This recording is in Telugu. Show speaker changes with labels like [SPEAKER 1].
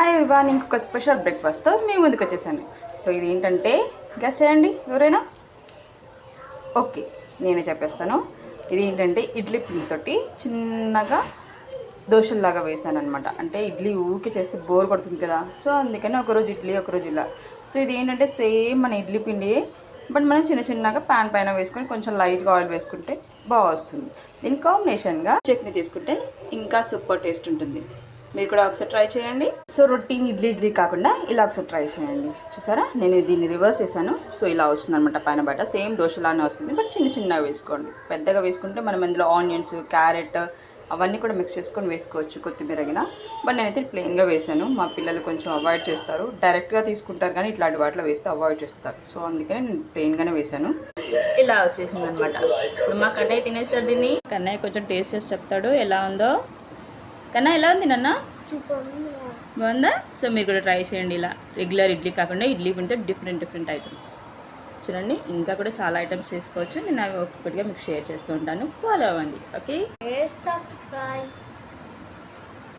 [SPEAKER 1] హాయ్ ఎవ్రీవన్, ఇంకొక స్పెషల్ బ్రేక్ఫాస్ట్తో మీ ముందుకు వచ్చేసాను. సో ఇది ఏంటంటే గెస్ చేయండి ఎవరైనా. ఓకే, నేనే చెప్పేస్తాను. ఇది ఏంటంటే ఇడ్లీ పిండితోటి చిన్నగా దోశల్లాగా వేసాను అనమాట. అంటే ఇడ్లీ ఊరికే చేస్తే బోర్ కొడుతుంది కదా, సో అందుకని ఒకరోజు ఇడ్లీ ఒకరోజు ఇలా. సో ఇది ఏంటంటే సేమ్ మన ఇడ్లీ పిండి, బట్ మనం చిన్న చిన్నగా ప్యాన్ పైన వేసుకొని కొంచెం లైట్గా ఆయిల్ వేసుకుంటే బాగా వస్తుంది. దీని కాంబినేషన్గా చట్నీ తీసుకుంటే ఇంకా సూపర్ టేస్ట్ ఉంటుంది. మీరు కూడా ఒకసారి ట్రై చేయండి. సో రొటీన్ ఇడ్లీ కాకుండా ఇలా ఒకసారి ట్రై చేయండి. చూసారా, నేను దీన్ని రివర్స్ చేశాను. సో ఇలా వస్తుంది అనమాట, పైన బయట సేమ్ దోశలానే వస్తుంది, బట్ చిన్న చిన్నగా వేసుకోండి. పెద్దగా వేసుకుంటే మనం ఇందులో ఆనియన్స్, క్యారెట్ అవన్నీ కూడా మిక్స్ చేసుకొని వేసుకోవచ్చు, కొత్తిమీరగిన. బట్ నేనైతే ప్లెయిన్గా వేసాను. మా పిల్లలు కొంచెం అవాయిడ్ చేస్తారు, డైరెక్ట్గా తీసుకుంటారు కానీ ఇట్లాంటి వాటిలో వేస్తే అవాయిడ్ చేస్తారు. సో అందుకని నేను ప్లెయిన్గానే వేసాను. ఇలా వచ్చేసింది అనమాట. ఇప్పుడు మా కన్నయ్య తినేస్తాడు దీన్ని. కన్నయ్య కొంచెం టేస్ట్ చేసి చెప్తాడు ఎలా ఉందో. కన్నా ఎలా ఉంది నాన్న? బాగుందా? సో మీరు కూడా ట్రై చేయండి. ఇలా రెగ్యులర్ ఇడ్లీ కాకుండా ఇడ్లీ ఉంటే డిఫరెంట్ ఐటమ్స్ చూడండి. ఇంకా కూడా చాలా ఐటమ్స్ చేసుకోవచ్చు. నేను అవి ఒక్కొక్కటిగా మీకు షేర్ చేస్తూ ఉంటాను. ఫాలో అవ్వండి. ఓకే.